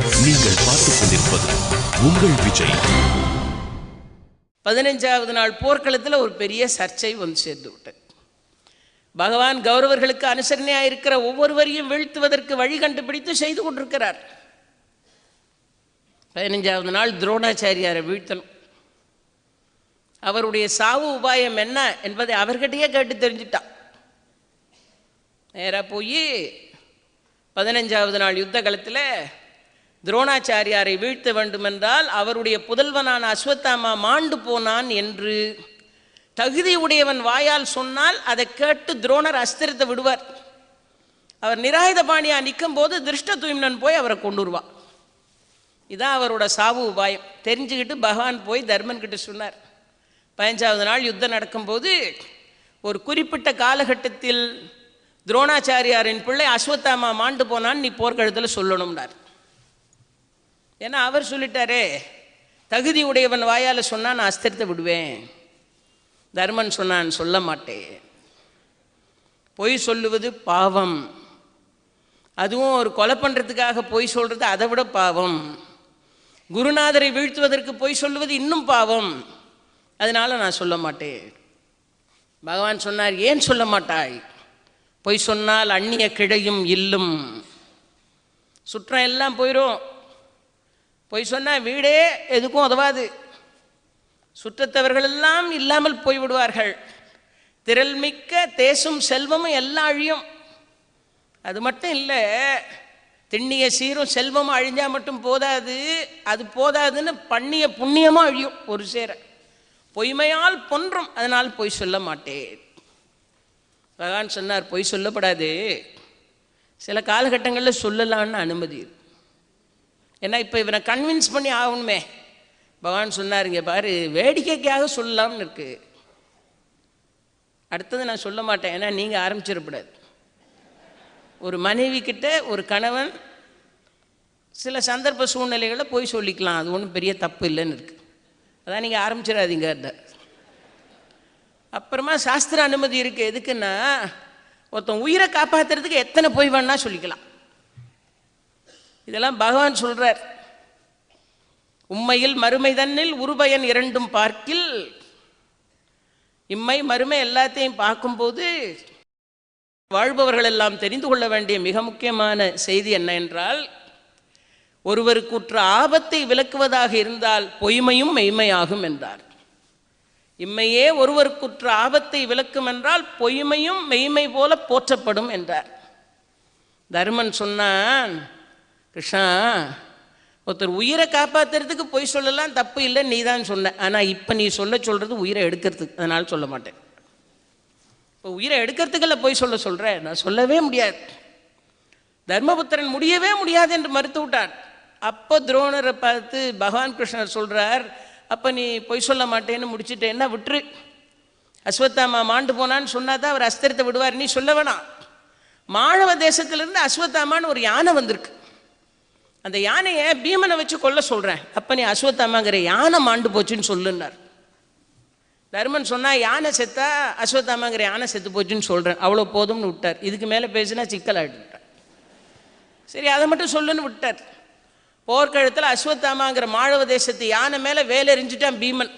நீங்கள் பார்த்துக் கொண்டிருப்பது உங்கள் விஜய். 15வது நாள் போர்க்களத்தில் ஒரு பெரிய சர்ச்சை வந்து சேர்ந்து விட்டது. பகவான் கௌரவர்களுக்கு அனுசரணையாக இருக்கிற ஒவ்வொருவரையும் வீழ்த்துவதற்கு வழி கண்டுபிடித்து செய்து கொண்டிருக்கிறார். 15வது நாள் துரோணாச்சாரியாரை வீழ்த்தணும். அவருடைய சாவு உபாயம் என்ன என்பதை அவர்கிட்டயே கேட்டு தெரிஞ்சுட்டான். நேராக போய் 15வது நாள் யுத்த காலத்தில் துரோணாச்சாரியாரை வீழ்த்த வேண்டுமென்றால் அவருடைய புதல்வனான அஸ்வத்தாமா மாண்டு போனான் என்று தகுதி உடையவன் வாயால் சொன்னால் அதை கேட்டு துரோணர் அஸ்திரத்தை விடுவார். அவர் நிராயுத பாணியாக நிற்கும் போது திருஷ்டத்யும்னன் போய் அவரை கொண்டு வருவான். இதான் அவரோட சாவு உபாயம். தெரிஞ்சுக்கிட்டு பகவான் போய் தர்மன் கிட்ட சொன்னார். 15வது நாள் யுத்தம் நடக்கும்போது ஒரு குறிப்பிட்ட காலகட்டத்தில் துரோணாச்சாரியாரின் பிள்ளை அஸ்வத்தாமா மாண்டு போனான்னு நீ போர்க்களத்தில் சொல்லணும்னார். ஏன்னா அவர் சொல்லிட்டாரே, தகுதி உடையவன் வாயால் சொன்னால் நான் அஸ்திரத்தை விடுவேன். தர்மன் சொன்னான், சொல்ல மாட்டேன். பொய் சொல்லுவது பாவம். அதுவும் ஒரு கொலை பண்ணுறதுக்காக பொய் சொல்கிறது அதை விட பாவம். குருநாதரை வீழ்த்துவதற்கு பொய் சொல்லுவது இன்னும் பாவம். அதனால் நான் சொல்ல மாட்டேன். பகவான் சொன்னார், ஏன் சொல்ல மாட்டாய்? பொய் சொன்னால் அந்நிய கிடையும் இல்லும், சுற்றம் எல்லாம் போயிடும். பொய் சொன்னால் வீடே எதுக்கும் உதவாது. சுற்றத்தவர்களெல்லாம் இல்லாமல் போய்விடுவார்கள். திரள் மிக்க தேசும் செல்வமும் எல்லாம் அழியும். அது மட்டும் இல்லை, திண்ணிய சீரும் செல்வமும் அழிஞ்சால் மட்டும் போதாது, அது போதாதுன்னு பண்ணிய புண்ணியமும் அழியும் ஒரு சேர. பொய்மையால் பொன்றும், அதனால் பொய் சொல்ல மாட்டேன். பகவான் சொன்னார், பொய் சொல்லப்படாது. சில காலகட்டங்களில் சொல்லலான்னு அனுமதி. ஏன்னா இப்போ இவனை கன்வின்ஸ் பண்ணி ஆகணுமே. பகவான் சொன்னார், இங்கே பாரு, வேடிக்கைக்காக சொல்லலாம்னு இருக்கு. அடுத்தது நான் சொல்ல மாட்டேன், ஏன்னா நீங்கள் ஆரம்பிச்சிடக்கூடாது. ஒரு மனைவி கிட்ட ஒரு கணவன் சில சந்தர்ப்ப சூழ்நிலைகளை போய் சொல்லிக்கலாம், அது ஒன்றும் பெரிய தப்பு இல்லைன்னு இருக்கு. அதான் நீங்கள் ஆரம்பிச்சிடாதீங்க. அப்புறமா சாஸ்திர அனுமதி இருக்குது. எதுக்குன்னா, ஒருத்தன் உயிரை காப்பாற்றுறதுக்கு எத்தனை பொய் வேணா சொல்லிக்கலாம். இதெல்லாம் பகவான் சொல்கிறார். உண்மையில் மறுமை தன்னில் உருபயன் இரண்டும் பார்க்கில், இம்மை மறுமை எல்லாத்தையும் பார்க்கும்போது வாழ்பவர்கள் எல்லாம் தெரிந்து கொள்ள வேண்டிய மிக முக்கியமான செய்தி என்ன என்றால், ஒருவருக்குற்ற ஆபத்தை விலக்குவதாக இருந்தால் பொய்மையும் மெய்மையாகும் என்றார். இம்மையே ஒருவருக்குற்ற ஆபத்தை விலக்கும் என்றால் பொய்மையும் மெய்மை போல போற்றப்படும் என்றார். தர்மன் சொன்னான், கிருஷ்ணா, ஒருத்தர் உயிரை காப்பாற்றுறதுக்கு பொய் சொல்லலாம், தப்பு இல்லை, நீ தான் சொன்ன. ஆனால் இப்போ நீ சொல்கிறது உயிரை எடுக்கிறதுக்கு, அதனால் சொல்ல மாட்டேன். இப்போ உயிரை எடுக்கிறதுக்கெல்லாம் பொய் சொல்கிறேன், நான் சொல்லவே முடியாது. தர்மபுத்திரன் முடியவே முடியாது என்று மறுத்து விட்டான். அப்போ துரோணரை பார்த்து பகவான் கிருஷ்ணர் சொல்கிறார், அப்போ நீ பொய் சொல்ல மாட்டேன்னு முடிச்சுட்டேன்னா விட்டுரு. அஸ்வத்தாமா மாண்டு போனான்னு சொன்னால் தான் அவர் அஸ்திரத்தை விடுவார். நீ சொல்ல வேணாம். மாழவ தேசத்திலிருந்து அஸ்வத்தாமான்னு ஒரு யானை வந்திருக்கு. அந்த யானையை பீமனை வச்சு கொல்ல சொல்கிறேன். அப்போ நீ அஸ்வத்தாமாங்கிற யானை மாண்டு போச்சுன்னு சொல்லுன்னார். தர்மன் சொன்னால், யானை செத்தா அஸ்வத்தாமாங்கிற யானை செத்து போச்சுன்னு சொல்கிறேன், அவ்வளோ போதும்னு விட்டார். இதுக்கு மேலே பேசினா சிக்கலாகிட்டு விட்டார். சரி, அதை மட்டும் சொல்லுன்னு விட்டார். போர்க்களத்தில் அஸ்வத்தாமாங்கிற மாழவ தேசத்து யானை மேலே வேலை எறிஞ்சிட்டான் பீமன்.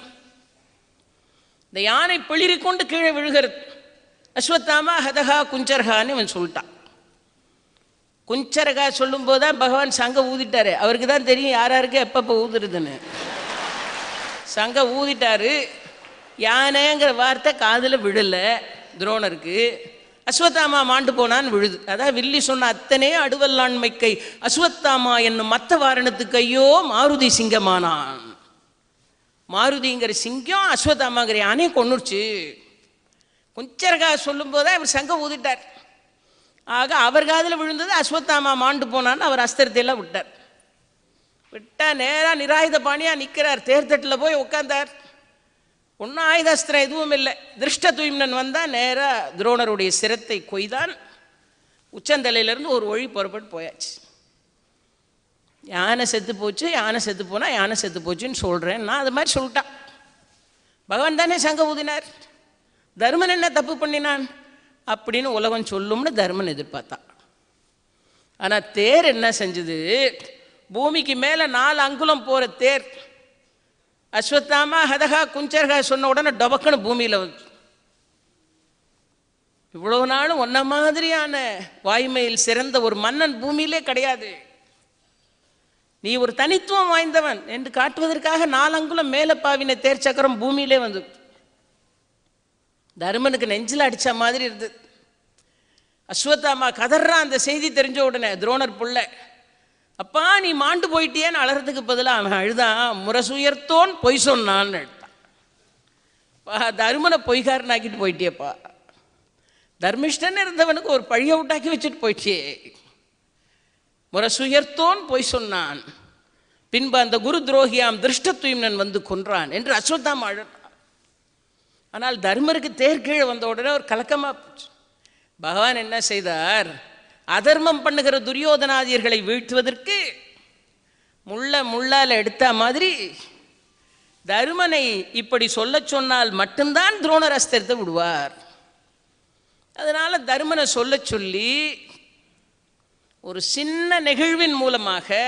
இந்த யானை பிளிரி கொண்டு கீழே விழுகிறது. அஸ்வத்தாமா ஹதகா குஞ்சரகான்னு இவன் சொல்லிட்டான். குஞ்சரகா சொல்லும்போது தான் பகவான் சங்க ஊதிட்டாரு. அவருக்கு தான் தெரியும் யாராருக்கு எப்பப்போ ஊதுறதுன்னு. சங்க ஊதிட்டாரு. யானைங்கிற வார்த்தை காதில் விழலை துரோணருக்கு. அஸ்வத்தாமா மாண்டு போனான்னு விழுது. அதான் வில்லி சொன்ன, அத்தனை அடுவல்லாண்மைக்கை அஸ்வத்தாமா என்னும் மற்ற வாரணத்துக்கு ஐயோ மாருதி சிங்கமானான். மாருதிங்கிற சிங்கம் அஸ்வத்தாமாங்கிற யானையை கொன்னுருச்சு. குஞ்சரகா சொல்லும் போதே அவர் சங்க ஊதிட்டார். ஆக அவர் காதில் விழுந்தது அஸ்வத்தாமா மாண்டு போனான்னு அவர் அஸ்திரத்தையெல்லாம் விட்டார். விட்டால் நேராக நிராயுத பாணியாக நிற்கிறார். தேர்தட்டில் போய் உட்காந்தார். ஒன்றும் ஆயுதாஸ்திரம் எதுவும் இல்லை. திருஷ்டத்யும்னன் வந்தால் நேராக துரோணருடைய சிரத்தை கொய்தான். உச்சந்தலையிலேருந்து ஒரு ஒழி புறப்பட்டு போயாச்சு. யானை செத்து போச்சு, யானை செத்து போனால் யானை செத்து போச்சுன்னு சொல்கிறேன். நான் அது மாதிரி சொல்லிட்டான். பகவான் தானே சங்க ஊதினார். தர்மன் என்ன தப்பு பண்ணினான் அப்படின்னு உலகம் சொல்லும்னு தர்மன் எதிர்பார்த்தான். ஆனால் தேர் என்ன செஞ்சது, பூமிக்கு மேலே 4 அங்குலம் போகிற தேர் அஸ்வத்தாமா ஹதகா குஞ்சர்கா சொன்ன உடனே டபக்குன்னு பூமியில் வந்து இவ்வளோ நாளும் ஒன்ன மாதிரியான வாய்மையில் சிறந்த ஒரு மன்னன் பூமியிலே கிடையாது, நீ ஒரு தனித்துவம் வாய்ந்தவன் என்று காட்டுவதற்காக 4 அங்குலம் மேலே பாவின தேர் சக்கரம் பூமியிலே வந்து தருமனுக்கு நெஞ்சில் அடித்த மாதிரி இருந்தது. அஸ்வத்தாமா கதறான். அந்த செய்தி தெரிஞ்ச உடனே துரோணர் புள்ள, அப்பா நீ மாண்டு போயிட்டியேன்னு அழறதுக்கு பதிலாக அவன் அழுதான், முரசுயர்த்தோன் பொய் சொன்னான்னு எழுத்தான். தருமனை பொய்காரனாக்கிட்டு போயிட்டியப்பா, தர்மிஷ்டன் இருந்தவனுக்கு ஒரு பழிய விட்டாக்கி வச்சுட்டு போயிட்டே. முரசுயர்த்தோன் பொய் சொன்னான், பின்பு அந்த குரு துரோகியாம் திருஷ்டத்துயம்னன் வந்து கொன்றான் என்று அஸ்வத்தாமா அழறான். ஆனால் தர்மருக்கு தேர் கீழே வந்த உடனே ஒரு கலக்கமாக போச்சு. பகவான் என்ன செய்தார், அதர்மம் பண்ணுகிற துரியோதனாதியர்களை வீழ்த்துவதற்கு முள்ளால் எடுத்த மாதிரி தருமனை இப்படி சொல்ல சொன்னால் மட்டும்தான் துரோணர் அஸ்திரத்தை விடுவார். அதனால் தருமனை சொல்ல சொல்லி ஒரு சின்ன நிகழ்வின் மூலமாக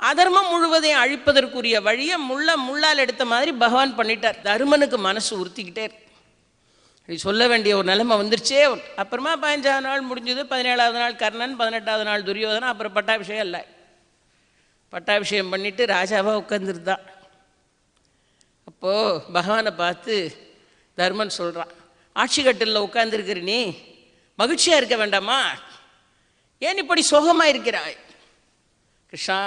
அதர்மம் முழுவதையும் அழிப்பதற்குரிய வழியை முள்ளால் எடுத்த மாதிரி பகவான் பண்ணிட்டார். தருமனுக்கு மனசு உறுத்திக்கிட்டே சொல்ல வேண்டிய ஒரு நிலைமை வந்துருச்சே. அப்புறமா 15ஆவது நாள் முடிஞ்சது, 17ஆவது நாள் கர்ணன், 18ஆவது நாள் துரியோதனன், அப்புறம் பட்டாபிஷேகம் இல்லை. பட்டாபிஷேகம் பண்ணிவிட்டு ராஜாவாக உட்காந்துருந்தான். அப்போது பகவானை பார்த்து தர்மன் சொல்கிறான், ஆட்சி கட்டிலில் உட்காந்துருக்கிற நீ மகிழ்ச்சியாக இருக்க வேண்டாமா, ஏன் இப்படி சோகமாக இருக்கிறாய்? கிருஷ்ணா,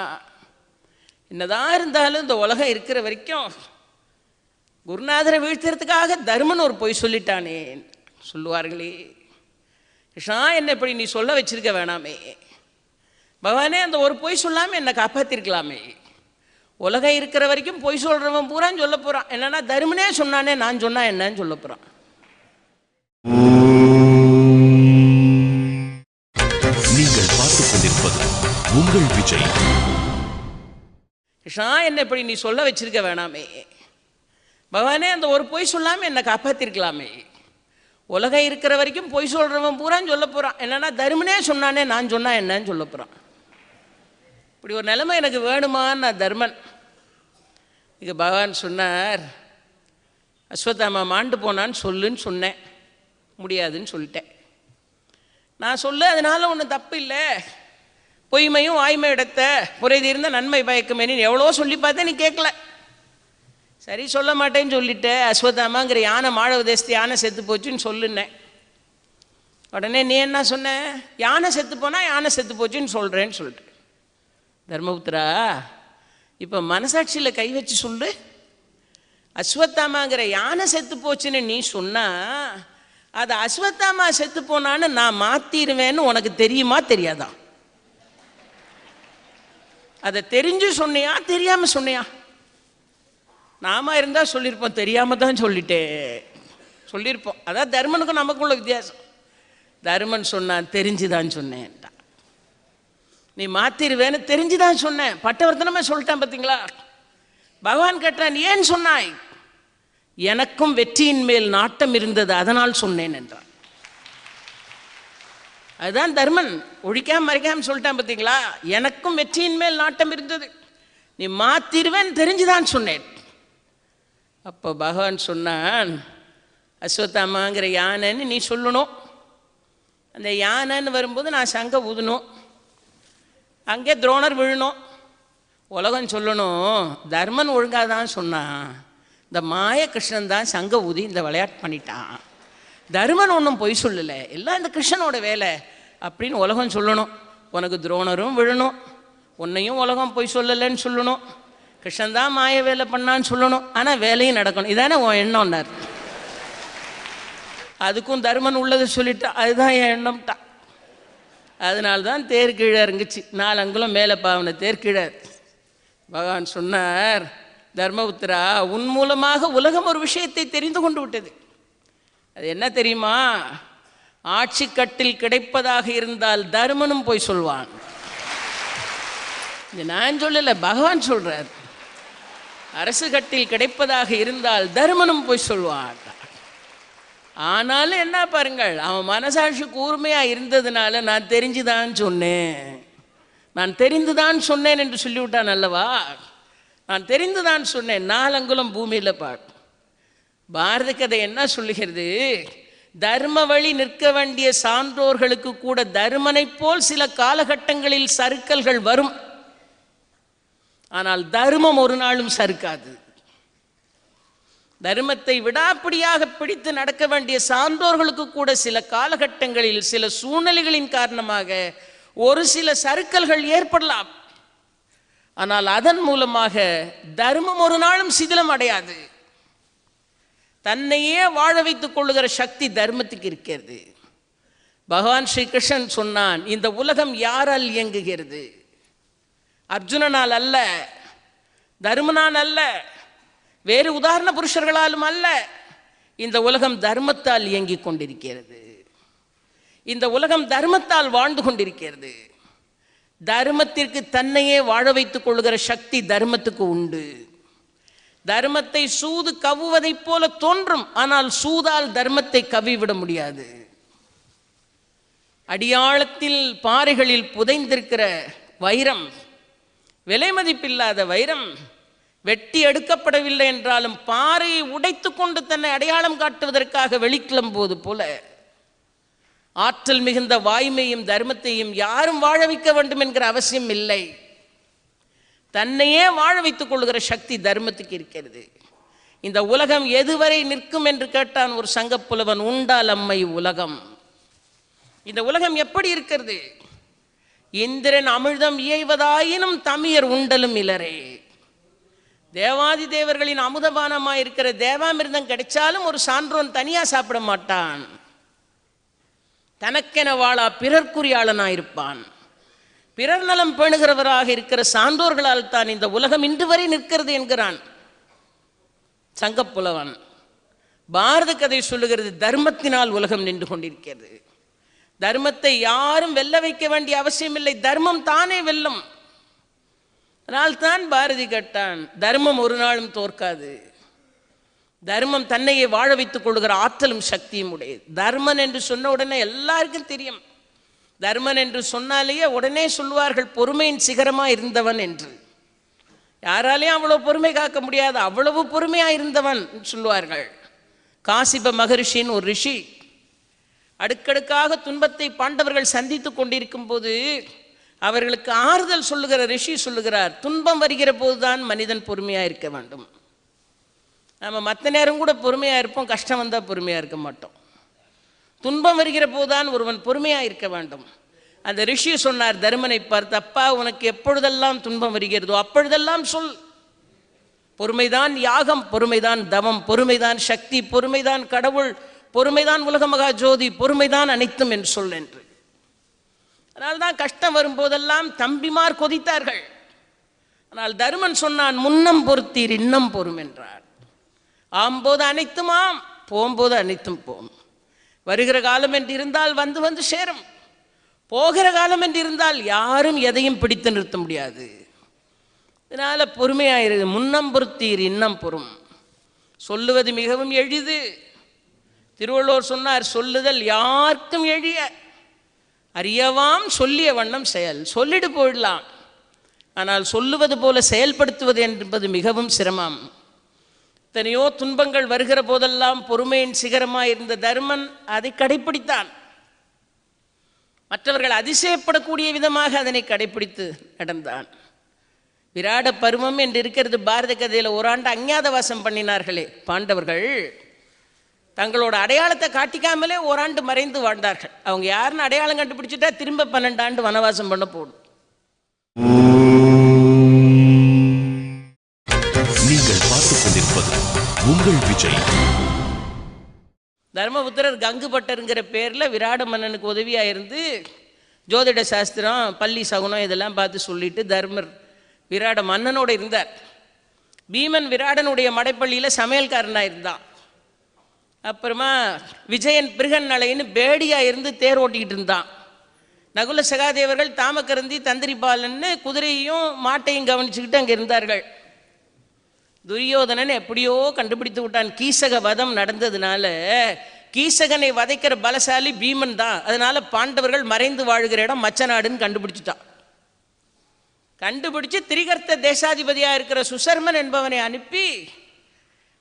என்னதான் இருந்தாலும் இந்த உலகம் இருக்கிற வரைக்கும் குருநாதரை வீழ்த்துறதுக்காக தர்மன் ஒரு பொய் சொல்லிட்டானே சொல்லுவார்களே. கிருஷ்ணா, என்ன இப்படி நீ சொல்ல வச்சிருக்க வேணாமே, பகவானே அந்த ஒரு பொய் சொல்லாமல் என்னை காப்பாற்றிருக்கலாமே. உலகம் இருக்கிற வரைக்கும் பொய் சொல்கிறவன் பூரான்னு சொல்ல போகிறான். என்னன்னா தர்மனே சொன்னானே நான் சொன்னா என்னன்னு சொல்ல போகிறான். நீங்கள் பார்த்துக் கொண்டிருப்பது உங்கள் விஜய். கிருஷ்ணா, என்ன இப்படி நீ சொல்ல வச்சிருக்க வேணாமே, பகவானே அந்த ஒரு பொய் சொல்லாமல் என்னை காப்பாற்றிருக்கலாமே. உலகம் இருக்கிற வரைக்கும் பொய் சொல்கிறவன் பூரான்னு சொல்ல போகிறான். என்னன்னா தர்மனே சொன்னானே நான் சொன்னா என்னன்னு சொல்ல போகிறான். இப்படி ஒரு நிலைமை எனக்கு வேணுமான்னு நான் தர்மன். இங்கே பகவான் சொன்னார், அஸ்வத்தாமா மாண்டு போனான்னு சொல்லுன்னு சொன்னேன், முடியாதுன்னு சொல்லிட்டேன். நான் சொல்ல அதனால ஒன்றும் தப்பு இல்லை, பொய்மையும் வாய்மை இடத்த முறை தீர்ந்த நன்மை பயக்குமேனு எவ்வளோ சொல்லி பார்த்தேன், நீ கேட்கல. சரி சொல்ல மாட்டேன்னு சொல்லிட்டேன். அஸ்வத்தாமாங்கிற யானை மாழ தேசத்து யானை செத்து போச்சுன்னு சொல்லுன்னேன். உடனே நீ என்ன சொன்ன, யானை செத்து போனால் யானை செத்து போச்சுன்னு சொல்கிறேன்னு சொல்லிட்டு. தர்மபுத்திரா, இப்போ மனசாட்சியில் கை வச்சு சொல்லு, அஸ்வத்தாமாங்கிற யானை செத்து போச்சுன்னு நீ சொன்னா அது அஸ்வத்தாமா செத்து போனான்னு நான் மாற்றிடுவேன்னு உனக்கு தெரியுமா தெரியாதா? அதை தெரிஞ்சு சொன்னியா தெரியாமல் சொன்னியா? நாம இருந்தால் சொல்லியிருப்போம், தெரியாமல் தான் சொல்லியிருப்போம். அதான் தர்மனுக்கும் நமக்குள்ள வித்தியாசம். தர்மன் சொன்னான் தெரிஞ்சுதான் சொன்னேன்டா, நீ மாற்றிடுவேன்னு தெரிஞ்சுதான் சொன்னேன், பட்டவர்த்தனமே சொல்லிட்டான். பார்த்தீங்களா? பகவான் கேட்டான், ஏன் சொன்னாய்? எனக்கும் வெற்றியின் மேல் நாட்டம் இருந்தது அதனால் சொன்னேன் என்றான். அதுதான் தர்மன், ஒழிக்காம மறைக்காம சொல்லிட்டான். பார்த்தீங்களா? எனக்கும் வெற்றியின் மேல் நாட்டம் இருந்தது, நீ மாத்திருவேன் தெரிஞ்சுதான் சொன்னேன். அப்போ பகவான் சொன்னான், அஸ்வத்தாமாங்கிற யானைன்னு நீ சொல்லணும். அந்த யானைன்னு வரும்போது நான் சங்க ஊதணும், அங்கே துரோணர் விழணும், உலகம் சொல்லணும் தர்மன் ஒழுங்காக தான் சொன்னான், இந்த மாய கிருஷ்ணன் தான் சங்க ஊதி இந்த விளையாட்டு பண்ணிட்டான், தர்மன் ஒன்றும் பொய் சொல்லலை, எல்லாம் இந்த கிருஷ்ணனோட வேலை அப்படின்னு உலகம் சொல்லணும். உனக்கு துரோணரும் விழணும், உன்னையும் உலகம் பொய் சொல்லலைன்னு சொல்லணும், கிருஷ்ணன் தான் மாய வேலை பண்ணான்னு சொல்லணும், ஆனால் வேலையும் நடக்கணும். இதானே உன் எண்ணம்னார். அதுக்கும் தர்மன் உள்ளதை சொல்லிட்டா, அதுதான் என் எண்ணம்ட்டா. அதனால்தான் தேர் கீழே இறங்குச்சு, 4 அங்குலம் மேலே பாவன தேர் கீழே. பகவான் சொன்னார், தர்மபுத்திரா, உன் மூலமாக உலகம் ஒரு விஷயத்தை தெரிந்து கொண்டு விட்டது. அது என்ன தெரியுமா? ஆட்சி கட்டில் கிடைப்பதாக இருந்தால் தர்மனும் போய் சொல்வான். இது நான் சொல்லலை, பகவான் சொல்றார். அரசு கட்டில் கிடைப்பதாக இருந்தால் தர்மனும் போய் சொல்வான். ஆனாலும் என்ன பாருங்கள், அவன் மனசாட்சி கூர்மையாக இருந்ததுனால நான் தெரிஞ்சுதான் சொன்னேன், நான் தெரிந்துதான் சொன்னேன் என்று சொல்லிவிட்டான் அல்லவா. நான் தெரிந்துதான் சொன்னேன். 4 அங்குலம் பூமியில் பார். பாரத கதை என்ன சொல்லுகிறது? தர்ம வழி நிற்க வேண்டிய சான்றோர்களுக்கு கூட தர்மனை போல் சில காலகட்டங்களில் சறுக்கல்கள் வரும். ஆனால் தர்மம் ஒரு நாளும் சறுக்காது. தர்மத்தை விடாப்பிடியாக பிடித்து நடக்க வேண்டிய சான்றோர்களுக்கு கூட சில காலகட்டங்களில் சில சூழ்நிலைகளின் காரணமாக ஒரு சில சறுக்கல்கள் ஏற்படலாம். ஆனால் அதன் மூலமாக தர்மம் ஒரு நாளும் சிதிலம் அடையாது. தன்னையே வாழ வைத்துக் கொள்ளுகிற சக்தி தர்மத்துக்கு இருக்கிறது. பகவான் ஸ்ரீ கிருஷ்ணன் சொன்னான், இந்த உலகம் யாரால் இயங்குகிறது? அர்ஜுனனால் அல்ல, தர்மனால் அல்ல, வேறு உதாரண புருஷர்களாலும் அல்ல. இந்த உலகம் தர்மத்தால் இயங்கிக் கொண்டிருக்கிறது. இந்த உலகம் தர்மத்தால் வாழ்ந்து கொண்டிருக்கிறது. தர்மத்திற்கு தன்னையே வாழ வைத்துக் கொள்ளுகிற சக்தி தர்மத்துக்கு உண்டு. தர்மத்தை சூது கவ்வுவதைப் போல தோன்றும், ஆனால் சூதால் தர்மத்தை கவ்விவிட முடியாது. அடியாழத்தில் பாறைகளில் புதைந்திருக்கிற வைரம், விலை மதிப்பில்லாத வைரம், வெட்டி எடுக்கப்படவில்லை என்றாலும் பாறையை உடைத்து கொண்டு தன்னை அடையாளம் காட்டுவதற்காக வெளிக்கிளம்போது போல ஆற்றல் மிகுந்த வாய்மையும் தர்மத்தையும் யாரும் வாழ வைக்க வேண்டும் என்கிற அவசியம் இல்லை. தன்னையே வாழ வைத்துக் கொள்ளுகிற சக்தி தர்மத்துக்கு இருக்கிறது. இந்த உலகம் எதுவரை நிற்கும் என்று கேட்டான் ஒரு சங்கப்புலவன். உண்டால் அம்மை உலகம். இந்த உலகம் எப்படி இருக்கிறது? இந்திரன் அமிழ்தம் இயைவதாயினும் தமியர் உண்டலும் இலரே. தேவாதி தேவர்களின் அமுதபானமாய் இருக்கிற தேவாமிர்தம் கிடைச்சாலும் ஒரு சான்றோன் தனியா சாப்பிட மாட்டான். தனக்கென வாழா பிறர்க்குரியாளனாயிருப்பான். பிறர் நலம் பேணுகிறவராக இருக்கிற சான்றோர்களால் தான் இந்த உலகம் இன்று வரை நிற்கிறது என்கிறான் சங்கப்புலவன். பாரத கதை சொல்லுகிறது, தர்மத்தினால் உலகம் நின்று கொண்டிருக்கிறது. தர்மத்தை யாரும் வெல்ல வைக்க வேண்டிய அவசியம் இல்லை, தர்மம் தானே வெல்லும். அதனால் தான் பாரதி கேட்டான், தர்மம் ஒரு நாளும் தோற்காது. தர்மம் தன்னையே வாழ வைத்துக் கொள்ளுகிற ஆற்றலும் சக்தியும் உடையது. தர்மன் என்று சொன்ன உடனே எல்லாருக்கும் தெரியும். தர்மன் என்று சொன்னாலேயே உடனே சொல்லுவார்கள் பொறுமையின் சிகரமா இருந்தவன் என்று. யாராலையும் அவ்வளவு பொறுமை காக்க முடியாது, அவ்வளவு பொறுமையா இருந்தவன் சொல்லுவார்கள். காசிப மகரிஷின்னு ஒரு ரிஷி, அடுக்கடுக்காக துன்பத்தை பாண்டவர்கள் சந்தித்து கொண்டிருக்கும் போது அவர்களுக்கு ஆறுதல் சொல்லுகிற ரிஷி சொல்லுகிறார், துன்பம் வருகிற போதுதான் மனிதன் பொறுமையா இருக்க வேண்டும். நம்ம மற்ற நேரம் கூட பொறுமையா இருப்போம், கஷ்டம் வந்தால் பொறுமையா இருக்க மாட்டோம். துன்பம் வருகிற போதுதான் ஒருவன் பொறுமையா இருக்க வேண்டும். அந்த ரிஷி சொன்னார் தர்மனை பார்த்து, அப்பா உனக்கு எப்பொழுதெல்லாம் துன்பம் வருகிறதோ அப்பொழுதெல்லாம் சொல். பொறுமைதான் யாகம், பொறுமைதான் தவம், பொறுமைதான் சக்தி, பொறுமைதான் கடவுள், பொறுமைதான் உலக மகா ஜோதி, பொறுமைதான் அனைத்தும் என்று சொல் என்று. அதனால்தான் கஷ்டம் வரும்போதெல்லாம் தம்பிமார் கொதித்தார்கள். ஆனால் தருமன் சொன்னான், முன்னம் பொறுத்தீர் இன்னம் பொறும் என்றார். ஆம்போது அனைத்தும் ஆம், போகும்போது அனைத்தும் போம். வருகிற காலம் என்று இருந்தால் வந்து வந்து சேரும், போகிற காலம் என்று இருந்தால் யாரும் எதையும் பிடித்து நிறுத்த முடியாது. இதனால பொறுமையாயிரு. முன்னம் பொறுத்தீர் இன்னம் பொறும். சொல்லுவது மிகவும் எளிது. திருவள்ளுவர் சொன்னார், சொல்லுதல் யாருக்கும் எளிய, அறியவாம் சொல்லிய வண்ணம் செயல். சொல்லிட்டு போயிடலாம், ஆனால் சொல்லுவது போல செயல்படுத்துவது என்பது மிகவும் சிரமம். எத்தனையோ துன்பங்கள் வருகிற போதெல்லாம் பொறுமையின் சிகரமாக இருந்த தர்மன் அதை கடைப்பிடித்தான். மற்றவர்கள் அதிசயப்படக்கூடிய விதமாக அதனை கடைப்பிடித்து நடந்தான். விராட பருவம் என்று இருக்கிறது பாரத கதையில். ஓராண்டு அஞ்ஞாதவாசம் பண்ணினார்களே பாண்டவர்கள், தங்களோட அடையாளத்தை காட்டிக்காமலே ஓராண்டு மறைந்து வாழ்ந்தார்கள். அவங்க யாருன்னு அடையாளம் கண்டுபிடிச்சிட்டா திரும்ப 12 ஆண்டு வனவாசம் பண்ண போடும். நீங்கள் பார்த்துக் கொண்டிருப்பது உங்கள் விஜய். தர்மபுத்திரர் கங்குபட்டருங்கிற பேரில் விராட மன்னனுக்கு உதவியாக இருந்து ஜோதிட சாஸ்திரம், பள்ளி சகுனம் இதெல்லாம் பார்த்து சொல்லிட்டு தர்மர் விராட மன்னனோடு இருந்தார். பீமன் விராடனுடைய மடைப்பள்ளியில் சமையல்காரனாக இருந்தான். அப்புறமா விஜயன் பிருகன் நலைன்னு பேடியாக இருந்து தேர் ஓட்டிக்கிட்டு இருந்தான். நகுல சகாதேவர்கள் தாமக்கரந்தி தந்திரிபாலன்னு குதிரையும் மாட்டையும் கவனிச்சுக்கிட்டு அங்கே இருந்தார்கள். துரியோதனன் எப்படியோ கண்டுபிடித்து விட்டான். கீசக வதம் நடந்ததுனால கீசகனை வதைக்கிற பலசாலி பீமன் தான். அதனால பாண்டவர்கள் மறைந்து வாழ்கிற இடம் மச்சநாடுன்னு கண்டுபிடிச்சிட்டான். கண்டுபிடிச்சு திரிகர்த்த தேசாதிபதியாக இருக்கிற சுசர்மன் என்பவனை அனுப்பி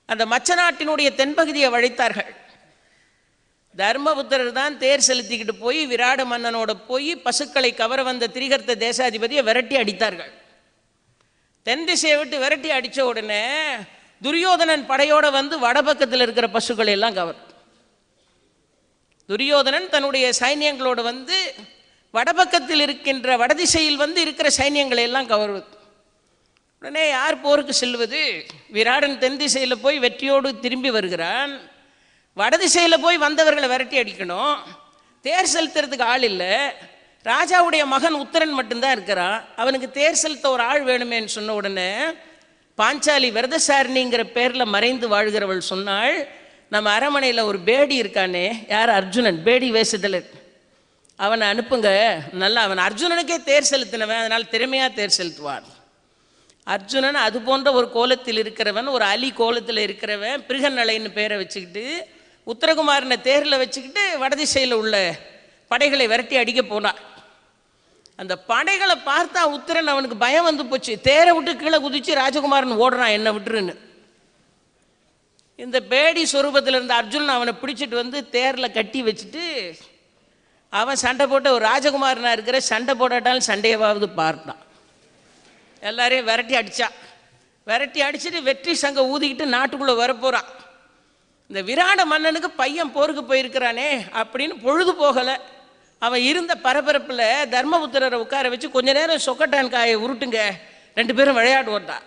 அந்த மச்ச நாட்டினுடைய தென்பகுதியை வளைத்தார்கள். தர்மபுத்திரர் தான் தேர் செலுத்திக்கிட்டு போய் விராட மன்னனோட போய் பசுக்களை கவர வந்த திரிகர்த்த தேசாதிபதியை விரட்டி அடித்தார்கள். தென் திசையை விட்டு விரட்டி அடித்த உடனே துரியோதனன் படையோடு வந்து வடபக்கத்தில் இருக்கிற பசுக்களை எல்லாம் கவர். துரியோதனன் தன்னுடைய சைன்யங்களோடு வந்து வடபக்கத்தில் இருக்கின்ற வடதிசையில் வந்து இருக்கிற சைன்யங்களை எல்லாம் கவர்வது. உடனே யார் போருக்கு செல்வது? விராடன் தென் திசையில் போய் வெற்றியோடு திரும்பி வருகிறான். வடதிசையில் போய் வந்தவர்களை விரட்டி அடிக்கணும். தேர் செலுத்துறதுக்கு ஆள் இல்லை. ராஜாவுடைய மகன் உத்தரன் மட்டும்தான் இருக்கிறான். அவனுக்கு தேர் செலுத்த ஒரு ஆள் வேணுமேன்னு சொன்ன உடனே பாஞ்சாலி விரதசாரிணிங்கிற பேரில் மறைந்து வாழ்கிறவள் சொன்னாள், நம்ம அரண்மனையில் ஒரு பேடி இருக்கானே, யார்? அர்ஜுனன். பேடி வேஷத்தில் அவனை அனுப்புங்க. நல்லா, அவன் அர்ஜுனனுக்கே தேர் செலுத்தினவன், அதனால் திறமையாக தேர் செலுத்துவான். அர்ஜுனன் அது போன்ற ஒரு கோலத்தில் இருக்கிறவன், ஒரு அலி கோலத்தில் இருக்கிறவன், பிருகநலைன்னு பேரை வச்சுக்கிட்டு உத்தரகுமாரனை தேரில் வச்சுக்கிட்டு வடதிசையில் உள்ள படைகளை விரட்டி அடிக்க போனான். அந்த படைகளை பார்த்தா உத்தரன் அவனுக்கு பயம் வந்து போச்சு. தேரை விட்டு கீழே குதிச்சு ராஜகுமாரன் ஓடுறான், என்ன விட்டுருன்னு. இந்த பேடி சொரூபத்தில் இருந்த அர்ஜுனன் அவனை பிடிச்சிட்டு வந்து தேரில் கட்டி வச்சுட்டு அவன் சண்டை போட்ட ஒரு ராஜகுமாரனாக இருக்கிற சண்டை போடாட்டாலும் சண்டையவாவது பார்த்தான். எல்லாரையும் விரட்டி அடித்தான். விரட்டி அடிச்சுட்டு வெற்றி சங்க ஊதிக்கிட்டு நாட்டுக்குள்ளே வரப்போகிறான். இந்த விராட மன்னனுக்கு பையன் போருக்கு போயிருக்கிறானே அப்படின்னு பொழுது போகலை. அவன் இருந்த பரபரப்பில் தர்மபுத்திரரை உட்கார வச்சு கொஞ்ச நேரம் சொக்கட்டான் காயை உருட்டுங்க, 2 பேரும் விளையாடுவோட்டான்.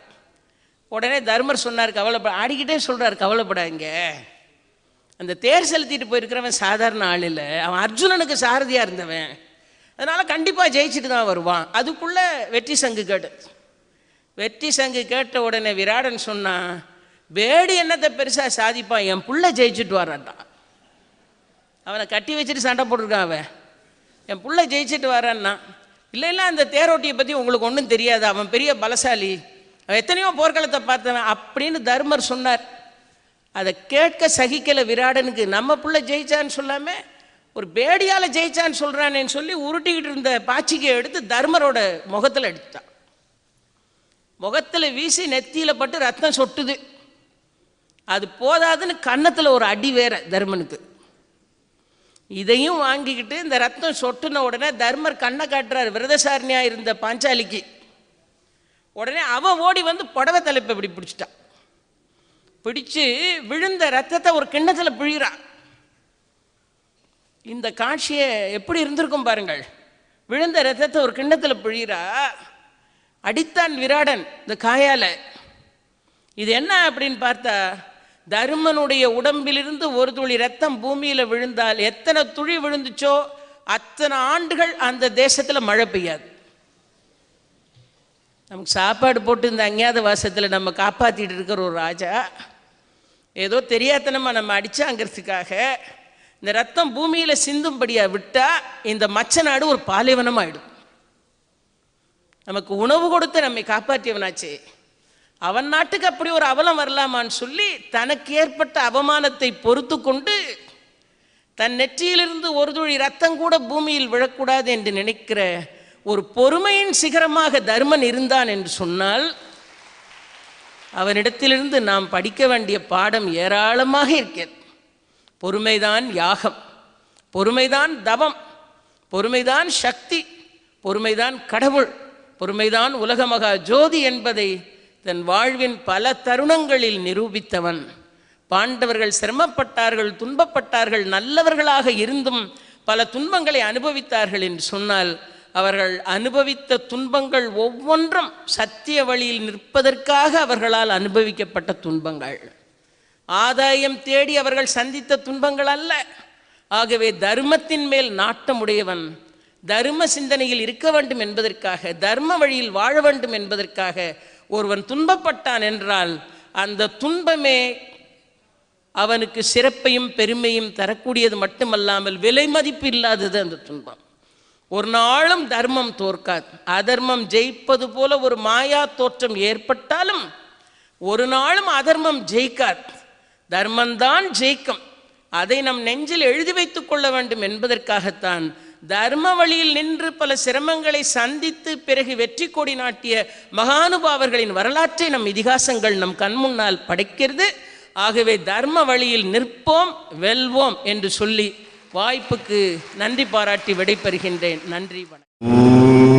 உடனே தர்மர் சொன்னார், ஆடிக்கிட்டே சொல்கிறார், கவலைப்படாங்க, அந்த தேர் செலுத்திட்டு போயிருக்கிறவன் சாதாரண ஆள் இல்லை, அவன் அர்ஜுனனுக்கு சாரதியாக இருந்தவன், அதனால் கண்டிப்பாக ஜெயிச்சுட்டு தான் வருவான். அதுக்குள்ளே வெற்றி சங்கு கேட்டு வெற்றி சங்கு கேட்ட உடனே விராடன் சொன்னான், வேடி என்னத்தை பெருசாக சாதிப்பான், என் புள்ள ஜெயிச்சுட்டு வரான்டான். அவனை கட்டி வச்சுட்டு சண்டை போட்டிருக்கான். அவன் என் புள்ள ஜெயிச்சுட்டு வரான்னா, இல்லை அந்த தேரோட்டியை பற்றி உங்களுக்கு ஒன்றும் தெரியாது, அவன் பெரிய பலசாலி, அவன் எத்தனையோ போர்க்களத்தை பார்த்தவன் அப்படின்னு தர்மர் சொன்னார். அதை கேட்க சகிக்கலை விராடனுக்கு. நம்ம புள்ள ஜெயிச்சான்னு சொல்லாமல் ஒரு பேடியால் ஜெயிச்சான்னு சொல்கிறானேன்னு சொல்லி உருட்டிக்கிட்டு இருந்த பாச்சிக்கையை எடுத்து தர்மரோட முகத்தில் அடித்தான். முகத்தில் வீசி நெத்தியில் பட்டு ரத்தம் சொட்டுது. அது போதாதுன்னு கன்னத்தில் ஒரு அடி வேற தர்மனுக்கு. இதையும் வாங்கிக்கிட்டு இந்த ரத்தம் சொட்டுன உடனே தர்மர் கண்ணை காட்டுறார் விரதசாரணியாக இருந்த பாஞ்சாலிக்கு. உடனே அவன் ஓடி வந்து புடவை தலைப்பை இப்படி பிடிச்சிட்டான். பிடிச்சு விழுந்த ரத்தத்தை ஒரு கிண்ணத்தில் பிழிகிறான். இந்த காட்சியை எப்படி இருந்திருக்கும் பாருங்கள். விழுந்த ரத்தத்தை ஒரு கிண்ணத்தில் பிழிகிறா. அடித்தான் விராடன் இந்த காயால். இது என்ன அப்படின்னு பார்த்தா, தர்மனுடைய உடம்பிலிருந்து ஒரு துளி ரத்தம் பூமியில் விழுந்தால் எத்தனை துளி விழுந்துச்சோ அத்தனை ஆண்டுகள் அந்த தேசத்தில் மழை பெய்யாது. நமக்கு சாப்பாடு போட்டு இந்த அஞ்ஞாத வாசத்தில் நம்ம காப்பாற்றிட்டு இருக்கிற ஒரு ராஜா ஏதோ தெரியாதனமாக நம்ம அடித்தாங்கிறதுக்காக இந்த ரத்தம் பூமியில் சிந்தும்படியாக விட்டால் இந்த மச்ச நாடு ஒரு பாலைவனம் ஆகிடும். நமக்கு உணவு கொடுத்து நம்மை காப்பாற்றியவனாச்சே, அவன் நாட்டுக்கு அப்படி ஒரு அவலம் வரலாமான்னு சொல்லி தனக்கு ஏற்பட்ட அவமானத்தை பொறுத்து கொண்டு தன் நெற்றியிலிருந்து ஒரு துளி ரத்தம் கூட பூமியில் விழக்கூடாது என்று நினைக்கிற ஒரு பொறுமையின் சிகரமாக தர்மன் இருந்தான் என்று சொன்னால், அவனிடத்திலிருந்து நாம் படிக்க வேண்டிய பாடம் ஏராளமாக இருக்கிறது. பொறுமைதான் யாகம், பொறுமைதான் தவம், பொறுமைதான் சக்தி, பொறுமைதான் கடவுள், பொறுமைதான் உலக மகா ஜோதி என்பதை தன் வாழ்வின் பல தருணங்களில் நிரூபித்தவன். பாண்டவர்கள் சிரமப்பட்டார்கள், துன்பப்பட்டார்கள், நல்லவர்களாக இருந்தும் பல துன்பங்களை அனுபவித்தார்கள் என்று சொன்னால், அவர்கள் அனுபவித்த துன்பங்கள் ஒவ்வொன்றும் சத்திய வழியில் நிற்பதற்காக அவர்களால் அனுபவிக்கப்பட்ட துன்பங்கள், ஆதாயம் தேடி அவர்கள் சந்தித்த துன்பங்கள் அல்ல. ஆகவே தர்மத்தின் மேல் நாட்டமுடையவன் தர்ம சிந்தனையில் இருக்க வேண்டும் என்பதற்காக, தர்ம வழியில் வாழ வேண்டும் என்பதற்காக ஒருவன் துன்பப்பட்டான் என்றால் அந்த துன்பமே அவனுக்கு சிறப்பையும் பெருமையும் தரக்கூடியது மட்டுமல்லாமல் விலை மதிப்பு இல்லாதது அந்த துன்பம். ஒரு நாளும் தர்மம் தோற்காது. அதர்மம் ஜெயிப்பது போல ஒரு மாயா தோற்றம் ஏற்பட்டாலும் ஒரு நாளும் அதர்மம் ஜெயிக்காது. தர்மந்தான் ஜெயிக்கும். அதை நம் நெஞ்சில் எழுதி வைத்துக் கொள்ள வேண்டும் என்பதற்காகத்தான் தர்ம வழியில் நின்று பல சிரமங்களை சந்தித்து பிறகு வெற்றி கொடி நாட்டிய மகானுபாவர்களின் வரலாற்றை நம் இதிகாசங்கள் நம் கண்முன்னால் படைக்கிறது. ஆகவே தர்ம வழியில் நிற்போம், வெல்வோம் என்று சொல்லி வாய்ப்புக்கு நன்றி பாராட்டி விடைபெறுகின்றேன். நன்றி, வணக்கம்.